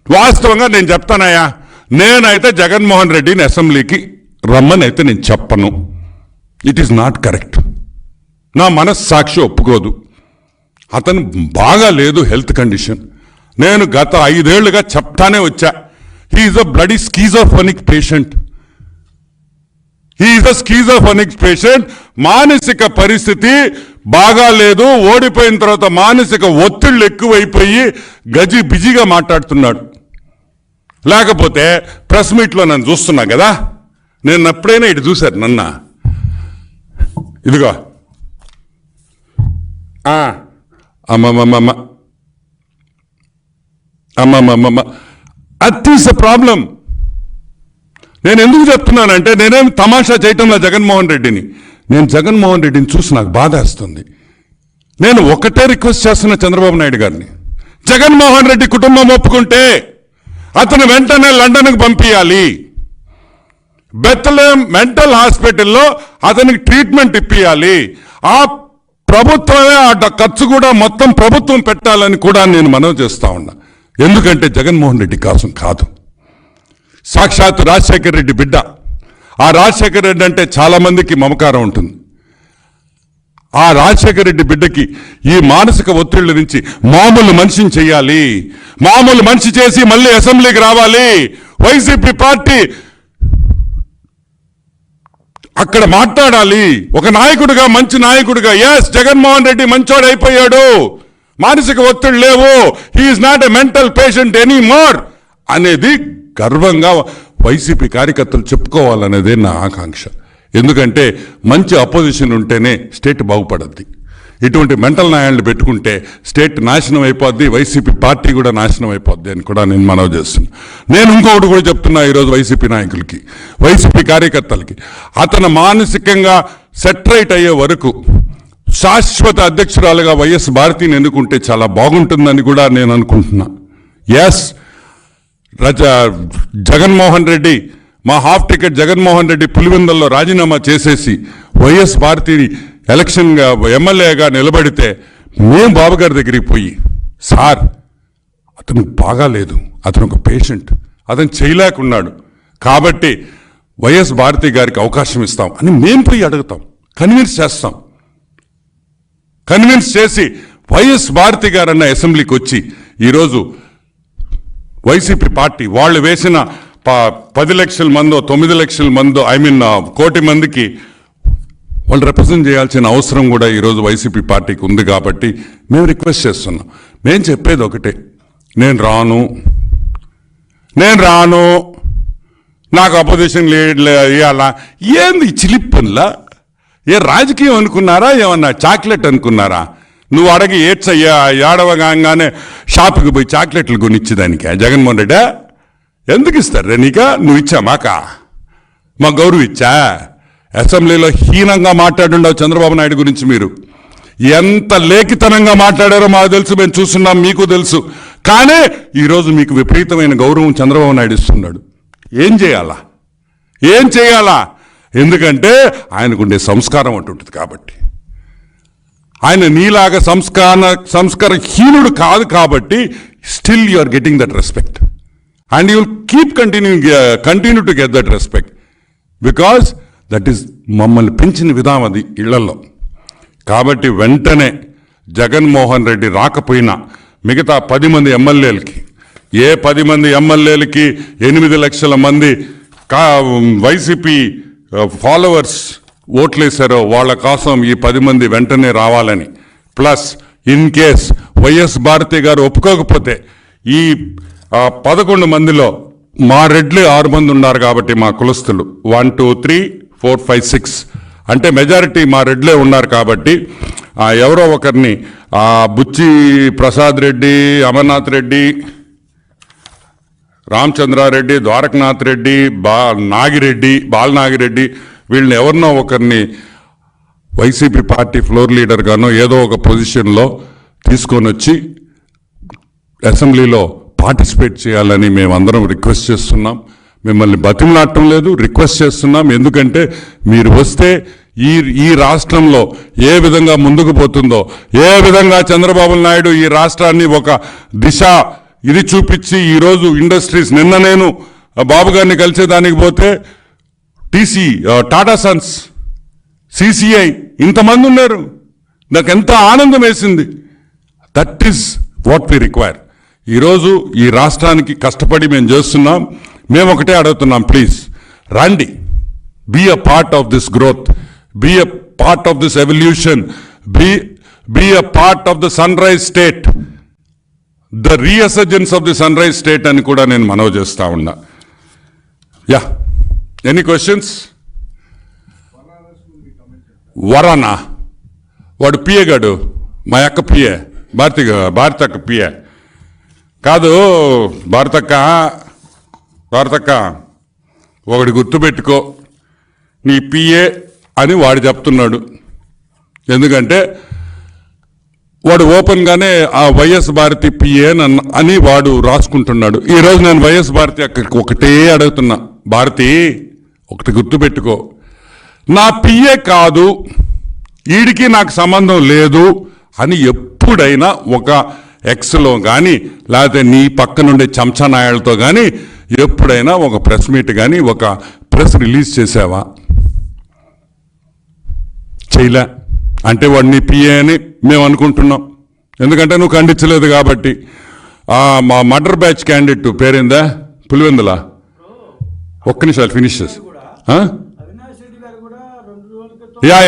వాస్తవంగా నేను చెప్తానయ్యా, నేనైతే జగన్మోహన్ రెడ్డిని అసెంబ్లీకి రమ్మని అయితే నేను చెప్పను. It is not correct. నా మనస్సాక్షి ఒప్పుకోదు. అతను బాగా లేదు హెల్త్ కండిషన్. నేను గత 5 ఏళ్లుగా చెప్తానే వచ్చా, he's a bloody schizophrenic patient. He's a schizophrenic patient. మానసిక పరిస్థితి బాగా లేదు. ఓడిపోయిన తర్వాత మానసిక ఒత్తిళ్లు ఎక్కువైపోయి బిజీగా మాట్లాడుతున్నాడు. లేకపోతే ప్రెస్ మీట్లో నన్ను చూస్తున్నా కదా, నేను ఎప్పుడైనా ఇటు చూశారు నన్న, ఇదిగో అమ్మమ్మమ్మ అమ్మమ్మమ్మ, దట్ ఈస్ ద ప్రాబ్లం. నేను ఎందుకు చెప్తున్నానంటే, నేనేం తమాషా చేయటంలో జగన్మోహన్ రెడ్డిని, నేను జగన్మోహన్ రెడ్డిని చూసి నాకు బాధ వేస్తుంది. నేను ఒకటే రిక్వెస్ట్ చేస్తున్నా చంద్రబాబు నాయుడు గారిని, జగన్మోహన్ రెడ్డి కుటుంబం ఒప్పుకుంటే అతను వెంటనే లండన్కు పంపించాలి. బెత్లెహేమ్ మెంటల్ హాస్పిటల్లో అతనికి ట్రీట్మెంట్ ఇప్పియాలి. ఆ ప్రభుత్వమే ఆ ఖర్చు కూడా మొత్తం ప్రభుత్వం పెట్టాలని కూడా నేను మనవి చేస్తా ఉన్నా. ఎందుకంటే జగన్మోహన్ రెడ్డి కోసం కాదు, సాక్షాత్ రాజశేఖర రెడ్డి బిడ్డ. ఆ రాజశేఖర రెడ్డి అంటే చాలా మందికి మమకారం ఉంటుంది. ఆ రాజశేఖర రెడ్డి బిడ్డకి ఈ మానసిక ఒత్తిళ్ల నుంచి మామూలు మనిషిని చేయాలి. మామూలు మనిషి చేసి మళ్ళీ అసెంబ్లీకి రావాలి. వైసీపీ పార్టీ అక్కడ మాట్లాడాలి. ఒక నాయకుడిగా, మంచి నాయకుడిగా, ఎస్ జగన్మోహన్ రెడ్డి మంచోడు అయిపోయాడు, మానసిక ఒత్తిడి లేవు, he's not a mental patient any more అనేది గర్వంగా వైసీపీ కార్యకర్తలు చెప్పుకోవాలనేదే నా ఆకాంక్ష. ఎందుకంటే మంచి అపోజిషన్ ఉంటేనే స్టేట్ బాగుపడద్ది. ఇటువంటి మెంటల్ న్యాయాలను పెట్టుకుంటే స్టేట్ నాశనం అయిపోద్ది, వైసీపీ పార్టీ కూడా నాశనం అయిపోద్ది అని కూడా నేను మనవి చేస్తున్నాను. నేను ఇంకొకటి కూడా చెప్తున్నా ఈరోజు వైసీపీ నాయకులకి, వైసీపీ కార్యకర్తలకి, అతను మానసికంగా సెటరైట్ అయ్యే వరకు శాశ్వత అధ్యక్షురాలుగా వైఎస్ భారతిని ఎన్నుకుంటే చాలా బాగుంటుందని కూడా నేను అనుకుంటున్నా. ఎస్, జగన్మోహన్ రెడ్డి, మా హాఫ్ టికెట్ జగన్మోహన్ రెడ్డి పులివెందుల్లో రాజీనామా చేసేసి వైఎస్ భారతిని ఎలక్షన్గా ఎమ్మెల్యేగా నిలబడితే మేము బాబుగారి దగ్గరికి పోయి, సార్ అతను బాగాలేదు, అతను ఒక పేషెంట్, అతను చేయలేకున్నాడు కాబట్టి వైఎస్ భారతి గారికి అవకాశం ఇస్తాం అని మేము పోయి అడుగుతాం, కన్విన్స్ చేస్తాం. కన్విన్స్ చేసి వైఎస్ భారతి గారన్న అసెంబ్లీకి వచ్చి ఈరోజు వైసీపీ పార్టీ వాళ్ళు వేసిన 10 లక్షల మందో 9 లక్షల మందో కోటి మందికి వాళ్ళు రిప్రజెంట్ చేయాల్సిన అవసరం కూడా ఈరోజు వైసీపీ పార్టీకి ఉంది. కాబట్టి మేము రిక్వెస్ట్ చేస్తున్నాం. మేము చెప్పేది ఒకటే, నేను రాను, నాకు అపోజిషన్ ఇవ్వాలా, ఏంది చిలిప్పన్లా? ఏ రాజకీయం అనుకున్నారా, ఏమన్నా చాక్లెట్ అనుకున్నారా? నువ్వు అడగి ఏడ్చయ్యా ఏడవగానే షాపుకి పోయి చాక్లెట్లు కొనిచ్చేదానికి జగన్మోహన్ రెడ్డి ఎందుకు ఇస్తారు నీక? నువ్వు ఇచ్చా మా గౌరవ ఇచ్చా? అసెంబ్లీలో హీనంగా మాట్లాడుండవు చంద్రబాబు నాయుడు గురించి. మీరు ఎంత లేఖితనంగా మాట్లాడారో మాకు తెలుసు, మేము చూస్తున్నాం, మీకు తెలుసు. కానీ ఈరోజు మీకు విపరీతమైన గౌరవం చంద్రబాబు నాయుడు ఇస్తున్నాడు. ఏం చేయాలా? ఎందుకంటే ఆయనకుండే సంస్కారం అంటుంటుంది కాబట్టి. ఆయన నీలాగా సంస్కార హీనుడు కాదు కాబట్టి still you are getting that respect and you will keep continue to get that respect because that is మమ్మల్ని పెంచిన విధానం అది ఇళ్లలో. కాబట్టి వెంటనే జగన్మోహన్ రెడ్డి రాకపోయినా మిగతా 10 మంది ఎమ్మెల్యేలకి, ఏ 10 మంది ఎమ్మెల్యేలకి 8 లక్షల మంది వైసీపీ ఫాలోవర్స్ ఓట్లేశారో వాళ్ళ కోసం ఈ 10 మంది వెంటనే రావాలని, plus in case YS Bharathi గారు ఒప్పుకోకపోతే ఈ 11 మందిలో మా రెడ్లు 6 మంది ఉన్నారు కాబట్టి మా కులస్తులు 1 2 3 4 5 6 అంటే మెజారిటీ మా రెడ్లే ఉన్నారు కాబట్టి ఎవరో ఒకరిని బుచ్చి ప్రసాద్ రెడ్డి, అమర్నాథ్ రెడ్డి, రామచంద్రారెడ్డి, ద్వారకనాథ్ రెడ్డి, బాలనాగిరెడ్డి వీళ్ళని ఎవరినో ఒకరిని వైసీపీ పార్టీ ఫ్లోర్ లీడర్గానో ఏదో ఒక పొజిషన్లో తీసుకొని వచ్చి అసెంబ్లీలో పార్టిసిపేట్ చేయాలని మేమందరం రిక్వెస్ట్ చేస్తున్నాం. మిమ్మల్ని బతిమలాడటం లేదు, రిక్వెస్ట్ చేస్తున్నాం. ఎందుకంటే మీరు వస్తే ఈ రాష్ట్రంలో ఏ విధంగా ముందుకు పోతుందో, ఏ విధంగా చంద్రబాబు నాయుడు ఈ రాష్ట్రాన్ని ఒక దిశ ఇది చూపించి ఈరోజు ఇండస్ట్రీస్, నిన్న నేను బాబు గారిని కలిసేదానికి పోతే టీసీ, టాటా సన్స్, సిసిఐ, ఇంతమంది ఉన్నారు. నాకు ఎంత ఆనందం వేసింది. That is what we require. ఈరోజు ఈ రాష్ట్రానికి కష్టపడి మేము చేస్తున్నాం. మేము ఒకటే అడుగుతున్నాం, ప్లీజ్ రండి, be a part of this growth, be a part of this evolution, be a part of the sunrise state, the resurgence of the sunrise state అని కూడా నేను మనవి చేస్తా ఉన్నా. Yeah, any questions? వరానా వాడు PA గాడు, మా అక్క పిఏ, భారత అక్క పిఏ కాదు. భారతక్క ఒకటి గుర్తుపెట్టుకో, నీ పిఏ అని వాడు చెప్తున్నాడు. ఎందుకంటే వాడు ఓపెన్గానే ఆ వైఎస్ భారతి పిఏ అని వాడు రాసుకుంటున్నాడు. ఈరోజు నేను వైఎస్ భారతి అక్కడికి ఒకటే అడుగుతున్నా, భారతి ఒకటి గుర్తుపెట్టుకో, నా పిఏ కాదు, వీడికి నాకు సంబంధం లేదు అని ఎప్పుడైనా ఒక ఎక్స్లో కానీ లేకపోతే నీ పక్క నుండే చెంచా నాయాలతో కానీ ఎప్పుడైనా ఒక ప్రెస్ మీట్ కానీ ఒక ప్రెస్ రిలీజ్ చేసావా? చేయలే. అంటే వాడు నీ పిఏ అని మేము అనుకుంటున్నాం, ఎందుకంటే నువ్వు ఖండించలేదు కాబట్టి. మా మర్డర్ బ్యాచ్ క్యాండిడేట్ పేరేందా, పులివెందుల, ఒక్క నిమిషాలు ఫినిష్ చేసి. యా